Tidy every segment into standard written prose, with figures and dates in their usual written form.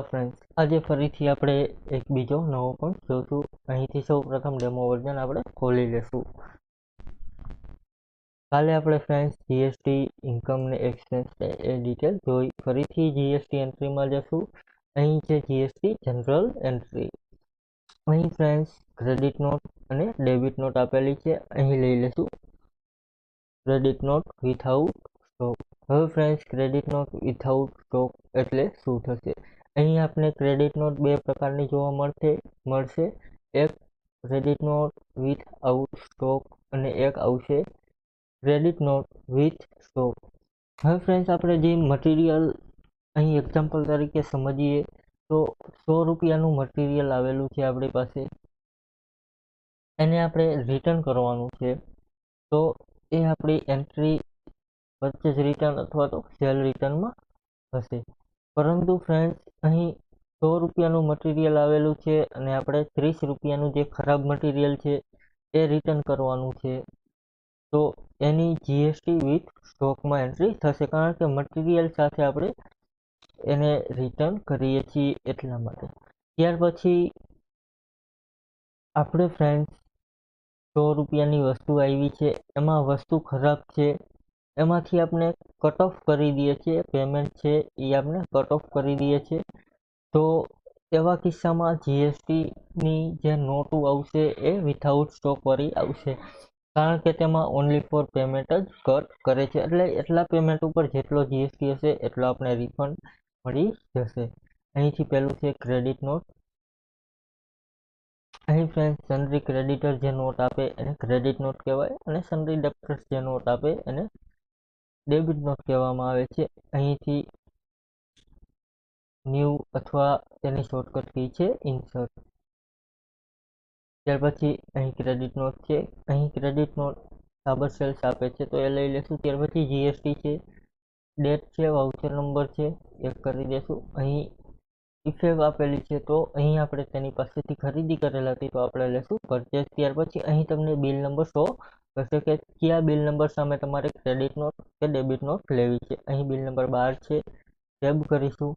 Friends, આજે ફરીથી આપણે એક બીજો નવો પણ જોશું. અહીંથી સૌ પ્રથમ ડેમો વર્ઝન આપણે ખોલી લેશું. કાલે આપણે ફ્રેન્ડ્સ જીએસટી ઇન્કમ ને એક્સપેન્સ એ ડિટેલ જોઈ. ફરીથી જીએસટી એન્ટ્રીમાં જશું. અહીં છે જીએસટી જનરલ એન્ટ્રી. અહીં ફ્રેન્ડ્સ ક્રેડિટ નોટ અને ડેબિટ નોટ આપેલી છે. અહીં લઈ લેશું ક્રેડિટ નોટ વિથઆઉટ સ્ટોક. હવે friends credit note without stock એટલે શું થશે? અહીં આપણે ક્રેડિટ નોટ બે પ્રકારની જોવા મળશે. એક credit note without stock અને એક આવશે ક્રેડિટ નોટ વિથ સ્ટોક. હવે ફ્રેન્ડ્સ આપણે જે મટીરિયલ અહીં એક્ઝામ્પલ તરીકે સમજીએ તો 100 રૂપિયાનું મટીરિયલ આવેલું છે આપણી પાસે, એને આપણે રિટર્ન કરવાનું છે. તો એ આપણી એન્ટ્રી પરચેસ રિટર્ન અથવા તો સેલ રિટર્નમાં હશે. પરંતુ ફ્રેન્ડ્સ અહીં 100 રૂપિયાનું મટીરિયલ આવેલું છે અને આપણે 30 રૂપિયાનું જે ખરાબ મટીરિયલ છે એ રિટર્ન કરવાનું છે. તો એની જીએસટી વિથ સ્ટોકમાં એન્ટ્રી થશે, કારણ કે મટીરિયલ સાથે આપણે એને રિટર્ન કરીએ છીએ એટલા માટે. ત્યાર પછી આપણે ફ્રેન્ડ્સ 100 રૂપિયાની વસ્તુ આવી છે, એમાં વસ્તુ ખરાબ છે, એમાંથી આપણે કટ ઓફ કરી દઈએ છીએ. પેમેન્ટ છે એ આપણે કટ ઓફ કરી દઈએ છીએ. તો એવા કિસ્સામાં જીએસટીની જે નોટો આવશે એ વિથઆઉટ સ્ટોક વાળી આવશે, કારણ કે તેમાં ઓનલી ફોર પેમેન્ટ જ કટ કરે છે. એટલે એટલા પેમેન્ટ ઉપર જેટલો જીએસટી હશે એટલો આપણે રિફંડ મળી જશે. અહીંથી પહેલું છે ક્રેડિટ નોટ. અહીં ફ્રેન્ડ્સ સન્ડ્રી ક્રેડિટર જે નોટ આપે એને ક્રેડિટ નોટ કહેવાય અને સન્ડ્રી ડેબિટર્સ જે નોટ આપે એને ડેબિટ નોટ કહેવામાં આવે છે. અહીંથી ન્યૂ અથવા તેની શોર્ટકટ કી છે ઇન્સર્ટ. ત્યાર પછી અહીં ક્રેડિટ નોટ છે. અહીં ક્રેડિટ નોટ સાબર સેલ્સ આપે છે તો એ લઈ લેશું. ત્યાર પછી જીએસટી છે, ડેટ છે, વાઉચર નંબર છે, એક કરી દેશું. અહીં ઇફેક્ટ આપેલી છે તો અહીં આપણે તેની પાસેથી ખરીદી કરેલ હતી તો આપણે લેશું પરચેસ. ત્યાર પછી અહીં તમને બિલ નંબર શો કરશે કે કયા બિલ નંબર સામે તમારે ક્રેડિટ નોટ કે ડેબિટ નોટ લેવી છે. અહીં બિલ નંબર 12 છે, ટેબ કરીશું,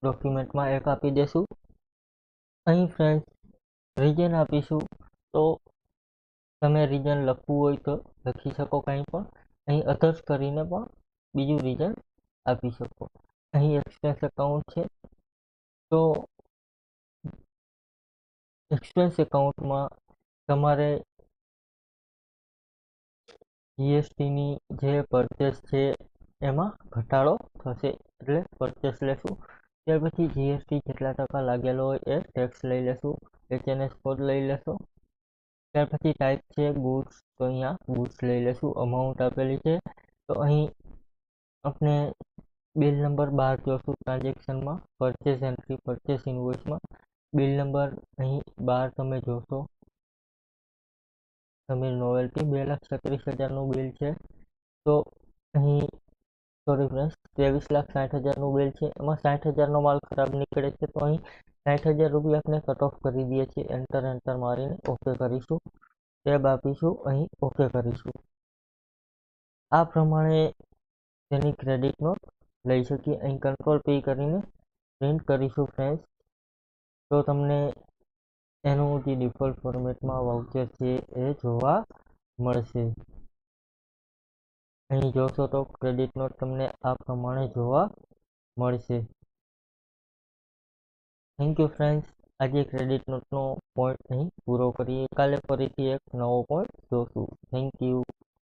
ડોક્યુમેન્ટમાં એક આપી દેશું. અહીં ફ્રેન્ડ્સ રીજન આપીશું, તો તમે રીજન લખવું હોય તો લખી શકો કંઈ પણ. અહીં અધર્સ કરીને પણ બીજું રીજન આપી શકો. અહીં એક્સપેન્સ એકાઉન્ટ છે, તો એક્સપેન્સ એકાઉન્ટમાં તમારે જીએસટીની જે પરચેસ છે એમાં ઘટાડો થશે એટલે પરચેસ લેશું. ત્યાર પછી જીએસટી જેટલા ટકા લાગેલો હોય એ ટેક્સ લઈ લેશું, એચએનએસ કોડ લઈ લેશું. ત્યાર પછી ટાઈપ છે ગુડ્સ, તો અહીંયા ગુડ્સ લઈ લેશું. અમાઉન્ટ આપેલી છે તો અહીં આપણે બિલ નંબર 12 જોશું ટ્રાન્ઝેક્શનમાં, પરચેસ એન્ટ્રી પરચેસ ઇનવોઇસમાં. બિલ નંબર અહીં 12 તમે જોશો, સમીર નોવેલ્ટી 2,36,000નું બિલ છે. તો અહીં સોરી ફ્રેન્ડ્સ 23,60,000નું બિલ છે, એમાં 60,000નો માલ ખરાબ નીકળે છે તો અહીં 60,000 રૂપિયા આપણે કટ ઓફ કરી દઈએ છીએ. એન્ટર મારીને ઓકે કરીશું, ટેબ આપીશું, અહીં ઓકે કરીશું. આ પ્રમાણે તેની ક્રેડિટ નોટ લઈ શકીએ. અહીં કંટ્રોલ પે કરીને પ્રિન્ટ કરીશું ફ્રેન્ડ્સ, તો તમને એનું જે ડિફોલ્ટ ફોર્મેટમાં વાઉચર છે એ જોવા મળશે. અહીં જોશો તો ક્રેડિટ નોટ તમને આ પ્રમાણે જોવા મળશે. Thank you friends. આજે ક્રેડિટ નોટનો પોઈન્ટ અહીં પૂરો કરીએ. કાલે ફરીથી એક નવો પોઈન્ટ જોશું. Thank you.